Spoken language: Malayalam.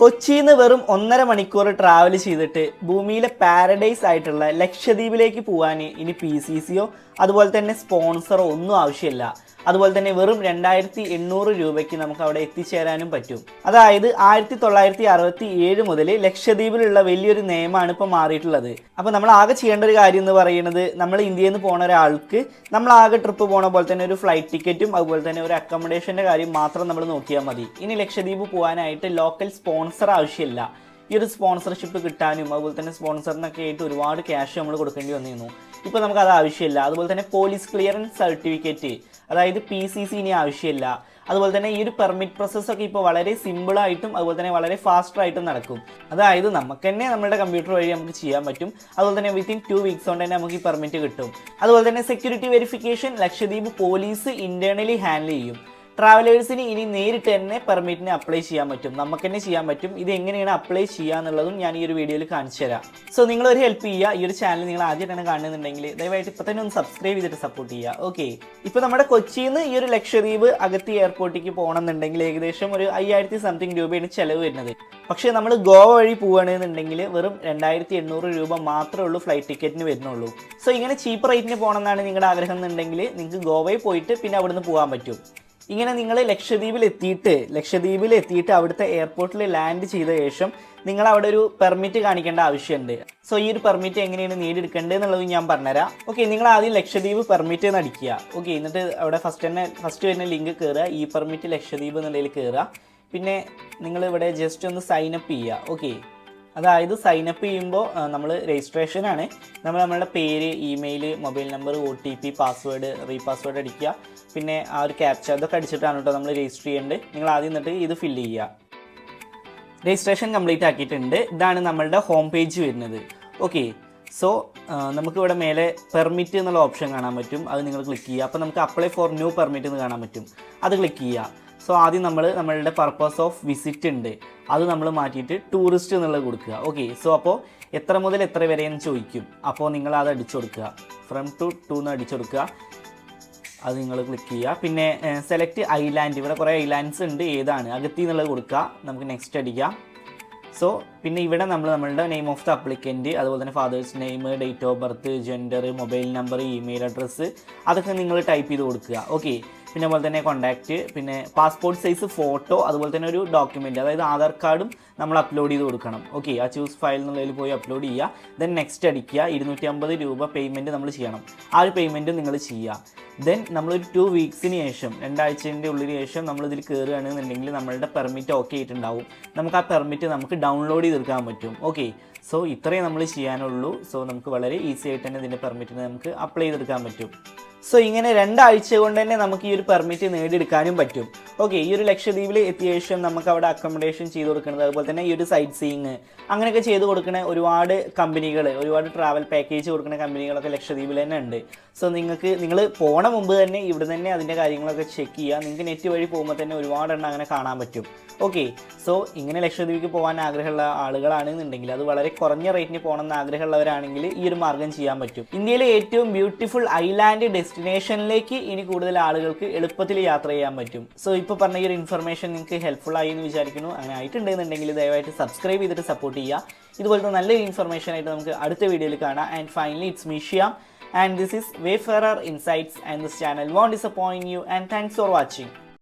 കൊച്ചിയിൽ നിന്ന് വെറും 1.5 മണിക്കൂർ ട്രാവൽ ചെയ്തിട്ട് ഭൂമിയിലെ പാരഡൈസ് ആയിട്ടുള്ള ലക്ഷദ്വീപിലേക്ക് പോകാൻ ഇനി PCCയോ അതുപോലെ തന്നെ സ്പോൺസറോ ഒന്നും ആവശ്യമില്ല. അതുപോലെ തന്നെ വെറും 2800 രൂപയ്ക്ക് നമുക്ക് അവിടെ എത്തിച്ചേരാനും പറ്റും. അതായത് 1967 മുതൽ ലക്ഷദ്വീപിലുള്ള വലിയൊരു നിയമമാണ് ഇപ്പോൾ മാറിയിട്ടുള്ളത്. അപ്പോൾ നമ്മൾ ആകെ ചെയ്യേണ്ട ഒരു കാര്യം എന്ന് പറയുന്നത്, നമ്മൾ ഇന്ത്യയിൽ നിന്ന് പോണ ഒരാൾക്ക് നമ്മൾ ആകെ ട്രിപ്പ് പോണ പോലെ തന്നെ ഒരു ഫ്ലൈറ്റ് ടിക്കറ്റും അതുപോലെ തന്നെ ഒരു അക്കോമഡേഷൻ്റെ കാര്യം മാത്രം നമ്മൾ നോക്കിയാൽ മതി. ഇനി ലക്ഷദ്വീപ് പോകാനായിട്ട് ലോക്കൽ സ്പോൺസർ ആവശ്യമില്ല. ഈ ഒരു സ്പോൺസർഷിപ്പ് കിട്ടാനും അതുപോലെ തന്നെ സ്പോൺസറിനൊക്കെ ആയിട്ട് ഒരുപാട് ക്യാഷ് നമ്മൾ കൊടുക്കേണ്ടി വന്നിരുന്നു. ഇപ്പോൾ നമുക്ക് അത് ആവശ്യമില്ല. അതുപോലെ തന്നെ പോലീസ് ക്ലിയറൻസ് സർട്ടിഫിക്കറ്റ്, അതായത് PCC ഇനി ആവശ്യമില്ല. അതുപോലെ തന്നെ ഈ ഒരു പെർമിറ്റ് പ്രോസസ്സൊക്കെ ഇപ്പോൾ വളരെ സിമ്പിളായിട്ടും അതുപോലെ തന്നെ വളരെ ഫാസ്റ്ററായിട്ടും നടക്കും. അതായത് നമുക്ക് തന്നെ നമ്മുടെ കമ്പ്യൂട്ടർ വഴി നമുക്ക് ചെയ്യാൻ പറ്റും. അതുപോലെ തന്നെ വിത്തിൻ 2 വീക്സ് കൊണ്ട് തന്നെ നമുക്ക് ഈ പെർമിറ്റ് കിട്ടും. അതുപോലെ തന്നെ security verification Lakshadweep police internally handle ചെയ്യും. ട്രാവലേഴ്സിന് ഇനി നേരിട്ട് തന്നെ പെർമിറ്റിന് അപ്ലൈ ചെയ്യാൻ പറ്റും, നമുക്ക് തന്നെ ചെയ്യാൻ പറ്റും. ഇത് എങ്ങനെയാണ് അപ്ലൈ ചെയ്യുക എന്നുള്ളതും ഞാൻ ഈ ഒരു വീഡിയോയിൽ കാണിച്ചു തരാം. സോ നിങ്ങളൊരു ഹെൽപ്പ് ചെയ്യുക. ഈ ഒരു ചാനൽ നിങ്ങൾ ആദ്യമായിട്ടാണ് കാണുന്നുണ്ടെങ്കിൽ ദയവായിട്ട് ഇപ്പോൾ തന്നെ ഒന്ന് സബ്സ്ക്രൈബ് ചെയ്തിട്ട് സപ്പോർട്ട് ചെയ്യുക. ഓക്കെ, ഇപ്പോൾ നമ്മുടെ കൊച്ചിയിൽ നിന്ന് ഈ ഒരു ലക്ഷദ്വീപ് അഗത്തി എയർപോർട്ടിലേക്ക് പോകണമെന്നുണ്ടെങ്കിൽ ഏകദേശം ഒരു 5000 സംതിങ് രൂപയാണ് ചിലവ് വരുന്നത്. പക്ഷേ നമ്മൾ ഗോവ വഴി പോവുകയാണെന്നുണ്ടെങ്കിൽ വെറും 2800 രൂപ മാത്രമേ ഉള്ളൂ ഫ്ലൈറ്റ് ടിക്കറ്റിന് വരുന്നുള്ളൂ. സോ ഇങ്ങനെ ചീപ്പ് റേറ്റിന് പോകണമെന്നാണ് നിങ്ങളുടെ ആഗ്രഹം എന്നുണ്ടെങ്കിൽ നിങ്ങൾക്ക് ഗോവയിൽ പോയിട്ട് പിന്നെ അവിടുന്ന് പോകാൻ പറ്റും. ഇങ്ങനെ നിങ്ങൾ ലക്ഷദ്വീപിൽ എത്തിയിട്ട് അവിടുത്തെ എയർപോർട്ടിൽ ലാൻഡ് ചെയ്ത ശേഷം നിങ്ങൾ അവിടെ ഒരു പെർമിറ്റ് കാണിക്കേണ്ട ആവശ്യമുണ്ട്. സോ ഈ ഒരു പെർമിറ്റ് എങ്ങനെയാണ് നേടിയെടുക്കേണ്ടത് എന്നുള്ളത് ഞാൻ പറഞ്ഞുതരാം. ഓക്കെ, നിങ്ങൾ ആദ്യം ലക്ഷദ്വീപ് പെർമിറ്റ് എന്ന് അടിക്കുക. ഓക്കെ, എന്നിട്ട് അവിടെ ഫസ്റ്റ് വരുന്ന ലിങ്ക് കയറുക, ഈ പെർമിറ്റ് ലക്ഷദ്വീപ് എന്നുള്ളതിൽ കയറുക. പിന്നെ നിങ്ങൾ ഇവിടെ ജസ്റ്റ് ഒന്ന് സൈനപ്പ് ചെയ്യുക. ഓക്കെ, അതായത് സൈനപ്പ് ചെയ്യുമ്പോൾ നമ്മൾ രജിസ്ട്രേഷനാണ്. നമ്മളുടെ പേര്, email, mobile number, OTP, password, repassword അടിക്കുക. പിന്നെ ആ ഒരു ക്യാപ്ച അതൊക്കെ അടിച്ചിട്ടാണ് കേട്ടോ നമ്മൾ രജിസ്റ്റർ ചെയ്യേണ്ടത്. നിങ്ങൾ ആദ്യം എന്നിട്ട് ഇത് ഫില്ല് ചെയ്യുക. രജിസ്ട്രേഷൻ കംപ്ലീറ്റ് ആക്കിയിട്ടുണ്ട്. ഇതാണ് നമ്മളുടെ ഹോം പേജ് വരുന്നത്. ഓക്കെ, സോ നമുക്കിവിടെ മേലെ പെർമിറ്റ് എന്നുള്ള ഓപ്ഷൻ കാണാൻ പറ്റും. അത് നിങ്ങൾ ക്ലിക്ക് ചെയ്യുക. അപ്പോൾ നമുക്ക് അപ്ലൈ ഫോർ ന്യൂ പെർമിറ്റ് എന്ന് കാണാൻ പറ്റും. അത് ക്ലിക്ക് ചെയ്യുക. സോ ആദ്യം നമ്മളുടെ പർപ്പസ് ഓഫ് വിസിറ്റ് ഉണ്ട്, അത് നമ്മൾ മാറ്റിയിട്ട് ടൂറിസ്റ്റ് എന്നുള്ളത് കൊടുക്കുക. ഓക്കെ, സോ അപ്പോൾ എത്ര മുതൽ എത്ര വരെ എന്ന് ചോദിക്കും. അപ്പോൾ നിങ്ങൾ അത് അടിച്ചു കൊടുക്കുക. ഫ്രം ടു എന്ന് അടിച്ചു കൊടുക്കുക. അത് നിങ്ങൾ ക്ലിക്ക് ചെയ്യുക. പിന്നെ സെലക്ട് ഐലാൻഡ്, ഇവിടെ കുറേ ഐലാൻഡ്സ് ഉണ്ട്, ഏതാണ് അഗത്തി എന്നുള്ളത് കൊടുക്കുക. നമുക്ക് നെക്സ്റ്റ് അടിക്കാം. സോ പിന്നെ ഇവിടെ നമ്മളുടെ നെയിം ഓഫ് ദ അപ്ലിക്കൻറ്റ്, അതുപോലെ തന്നെ fathers name, date of birth, gender, mobile number, email address അതൊക്കെ നിങ്ങൾ ടൈപ്പ് ചെയ്ത് കൊടുക്കുക. ഓക്കെ, പിന്നെ അതുപോലെ തന്നെ കോൺടാക്റ്റ്, പിന്നെ പാസ്പോർട്ട് സൈസ് ഫോട്ടോ, അതുപോലെ തന്നെ ഒരു ഡോക്യുമെൻറ്റ്, അതായത് ആധാർ കാർഡും നമ്മൾ അപ്ലോഡ് ചെയ്ത് കൊടുക്കണം. ഓക്കെ, ആ ചൂസ് ഫയൽ എന്നുള്ളതിൽ പോയി അപ്ലോഡ് ചെയ്യുക. ദെൻ നെക്സ്റ്റ് അടിക്കുക. 250 രൂപ പേയ്മെൻറ്റ് നമ്മൾ ചെയ്യണം. ആ ഒരു പേയ്മെൻറ്റ് നിങ്ങൾ ചെയ്യുക. ദെൻ നമ്മളൊരു 2 വീക്സിന് ശേഷം, 2 ആഴ്ചൻ്റെ ഉള്ളിന് ശേഷം നമ്മളിതിൽ കയറുകയാണെന്നുണ്ടെങ്കിൽ നമ്മളുടെ പെർമിറ്റ് ഓക്കെ ആയിട്ടുണ്ടാവും. നമുക്ക് ആ പെർമിറ്റ് നമുക്ക് ഡൗൺലോഡ് ചെയ്തെടുക്കാൻ പറ്റും. ഓക്കെ, സോ ഇത്രയും നമ്മൾ ചെയ്യാനുള്ളൂ. സോ നമുക്ക് വളരെ ഈസി ആയിട്ട് തന്നെ ഇതിൻ്റെ പെർമിറ്റിന് നമുക്ക് അപ്ലൈ ചെയ്തെടുക്കാൻ പറ്റും. സോ ഇങ്ങനെ 2 ആഴ്ച കൊണ്ട് തന്നെ നമുക്ക് ഈ ഒരു പെർമിറ്റ് നേടിയെടുക്കാനും പറ്റും. ഓക്കെ, ഈ ഒരു ലക്ഷദ്വീപിൽ എത്തിയ ശേഷം നമുക്ക് അവിടെ അക്കോമഡേഷൻ ചെയ്ത് കൊടുക്കുന്നത്, അതുപോലെ തന്നെ ഈ ഒരു സൈറ്റ് സീയിങ് അങ്ങനെയൊക്കെ ചെയ്ത് കൊടുക്കുന്ന ഒരുപാട് കമ്പനികൾ, ഒരുപാട് ട്രാവൽ പാക്കേജ് കൊടുക്കുന്ന കമ്പനികളൊക്കെ ലക്ഷദ്വീപിൽ തന്നെ ഉണ്ട്. സോ നിങ്ങൾ പോണ മുമ്പ് തന്നെ ഇവിടെ തന്നെ അതിൻ്റെ കാര്യങ്ങളൊക്കെ ചെക്ക് ചെയ്യുക. നിങ്ങൾക്ക് നെറ്റ് വഴി പോകുമ്പോൾ തന്നെ ഒരുപാടെണ്ണം അങ്ങനെ കാണാൻ പറ്റും. ഓക്കെ, സോ ഇങ്ങനെ ലക്ഷദ്വീപിലേക്ക് പോകാൻ ആഗ്രഹമുള്ള ആളുകളാണെന്നുണ്ടെങ്കിൽ, അത് വളരെ കുറഞ്ഞ റേറ്റിന് പോകണമെന്ന് ആഗ്രഹമുള്ളവരാണെങ്കിൽ ഈ ഒരു മാർഗ്ഗം ചെയ്യാൻ പറ്റും. ഇന്ത്യയിലെ ഏറ്റവും ബ്യൂട്ടിഫുൾ ഐലാൻഡ് ഡെസ്റ്റിനേഷനിലേക്ക് ഇനി കൂടുതൽ ആളുകൾക്ക് എളുപ്പത്തിൽ യാത്ര ചെയ്യാൻ പറ്റും. സോ ഇപ്പോൾ പറഞ്ഞ ഈ ഒരു ഇൻഫർമേഷൻ നിങ്ങൾക്ക് ഹെൽപ്ഫുൾ ആയി എന്ന് വിചാരിക്കുന്നു. അങ്ങനെ ആയിട്ടുണ്ടെന്നുണ്ടെങ്കിൽ ദയവായിട്ട് സബ്സ്ക്രൈബ് ചെയ്തിട്ട് സപ്പോർട്ട് ചെയ്യുക. ഇതുപോലത്തെ നല്ലൊരു ഇൻഫർമേഷൻ ആയിട്ട് നമുക്ക് അടുത്ത വീഡിയോയിൽ കാണാം. And finally it's me Shiyam, and this is Wayfarer Insights, and this channel won't disappoint you, and thanks for watching.